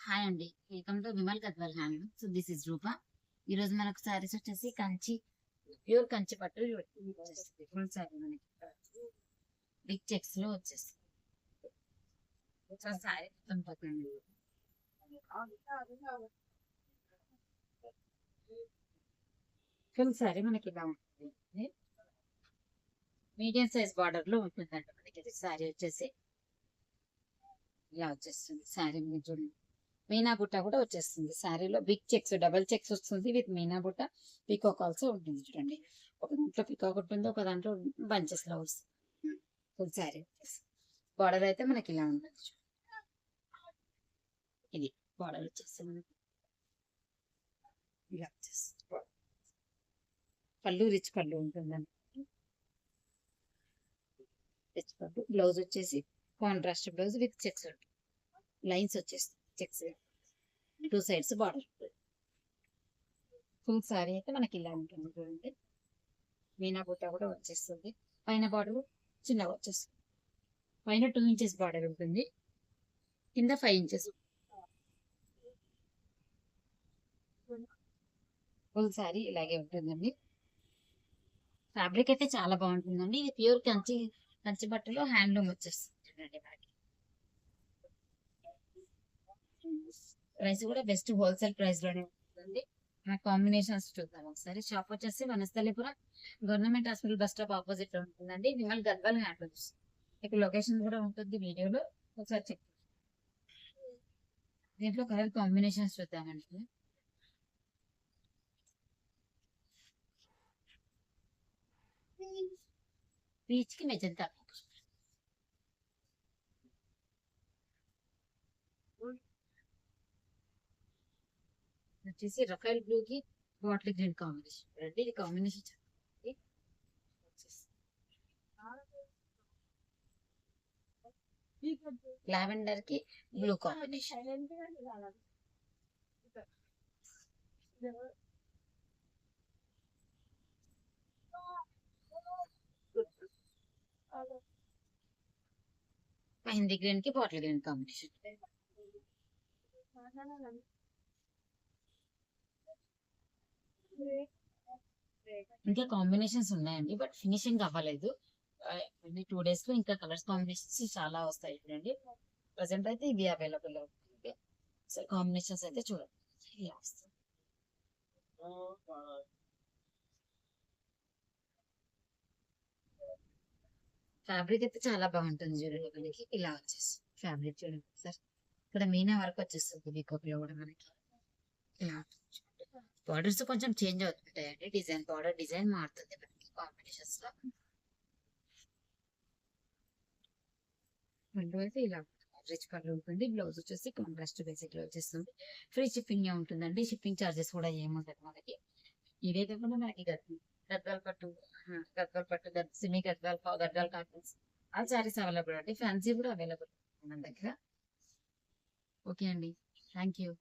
Hi అండి, welcome to Vimal Gadwal hand. So this is Rupa. ఈ రోజు మనకు సారీస్ వచ్చేసి కంచి, ప్యూర్ కంచి పట్టు వచ్చేస్తుంది. ఫుల్ సారీ మనకి బిగ్ చెక్స్ లో వచ్చేస్తుంది. సో సారీ మొత్తం పట్టండి. ఫుల్ సారీ మనకి ఇలా ఉంటుంది. మీడియం సైజ్ బార్డర్ లో ఉంటుందండి మనకి సారీ వచ్చేసి ఇలా వచ్చేస్తుంది. సారీ మీద చూడండి, మీనా బుట్ట కూడా వచ్చేస్తుంది. శారీలో బిగ్ చెక్స్, డబల్ చెక్స్ వస్తుంది విత్ మీనా బుట్ట. పీకాక్ ఆల్సో ఉంటుంది. చూడండి, ఒక దాంట్లో పీకాక్ ఉంటుంది, ఒక దాంట్లో బంచెస్ లో వస్తుంది. ఫుల్ శారీ బార్డర్ అయితే మనకి ఇలా ఉంటుంది. ఇది బార్డర్ వచ్చేస్తుంది. ఇలా వచ్చేస్తుంది. పళ్ళు రిచ్ పళ్ళు ఉంటుందండి. రిచ్ పళ్ళు. బ్లౌజ్ వచ్చేసి కాంట్రాస్ట్ బ్లౌజ్ విత్ చెక్స్ ఉంటుంది. లైన్స్ వచ్చేస్తుంది checks, two sides border. Full sorry అయితే మనకి ఇలా ఉంటుంది. చూడండి, మీనా బుట్ట కూడా వచ్చేస్తుంది. పైన బార్డర్ చిన్నగా వచ్చేస్తుంది. పైన 2 ఇంచెస్ బార్డర్ ఉంటుంది, కింద 5 ఇంచెస్. ఫుల్ సారీ ఇలాగే ఉంటుందండి. ఫ్యాబ్రిక్ అయితే చాలా బాగుంటుందండి. ఇది ప్యూర్ కంచి, కంచి బట్టలో హ్యాండ్లూమ్ వచ్చేస్తుంది. చూడండి, ప్రైస్ కూడా బెస్ట్ హోల్సేల్ ప్రైస్ లోనే ఉంటుంది. మన కాంబినేషన్స్ చూద్దాం ఒకసారి. షాప్ వచ్చేసి Vanasthalipuram government hospital bus stop opposite లో ఉంటుందండి. విమల్ గద్వాల్ హ్యాండ్లూమ్స్. ఇక్కడ లొకేషన్ కూడా ఉంటుంది వీడియోలో, ఒకసారి చెక్. దీంట్లో కలర్ కాంబినేషన్స్ చూద్దామండి. పీచ్ కి మెజంతా వచ్చేసి రఫైల్ బ్లూ కి బాటిల్ గ్రీన్ కాంబినేషన్. రండి, ఇది కాంబినేషన్ లావెండర్ కి బ్లూ కాంబినేషన్. మెహందీ గ్రీన్ కి బాటిల్ గ్రీన్ కాంబినేషన్. ఇంకా కాంబినేషన్స్ ఉన్నాయండి, బట్ ఫినిషింగ్ అవ్వలేదు. 2 days లో ఇంకా కలర్స్ కాంబినేషన్స్ చాలా వస్తాయి. చూడండి, ప్రజెంట్ అయితే ఇవి అవైలబుల్ అవుతుంది. సో కాంబినేషన్స్ అయితే చూడండి ఇలా వస్తుంది. ఫ్యాబ్రిక్ అయితే చాలా బాగుంటుంది. చూడండి, మనకి ఇలా వచ్చేస్తుంది ఫ్యాబ్రిక్. చూడండి సార్, ఇక్కడ మీనా వర్క్ వచ్చేస్తుంది. పీకాక్ లో కూడా మనకి ఇలా బార్డర్స్ కొంచెం చేంజ్ అవుతుంటాయండి. డిజైన్, బార్డర్ డిజైన్ మారుతుంది మనకి కాంబినేషన్స్ లో. పళ్ళు అయితే ఇలా రిచ్ పళ్ళు ఉంటుంది. బ్లౌజ్ వచ్చేసి కాంట్రాస్ట్ బేసిక్ లో వచ్చేస్తుంది. ఫ్రీ షిప్పింగ్ ఉంటుందండి. షిప్పింగ్ చార్జెస్ కూడా ఏముండదు మనకి. ఇవే కాకుండా మనకి గద్వాల్ పట్టు, గద్వాల్ పట్టు, సిమీ గద్వాల్, గద్వాల్ కాటన్స్ ఆ శారీస్ అవైలబుల్ అండి. ఫ్యాన్సీ కూడా అవైలబుల్ మన దగ్గర. ఓకే అండి, థ్యాంక్ యూ.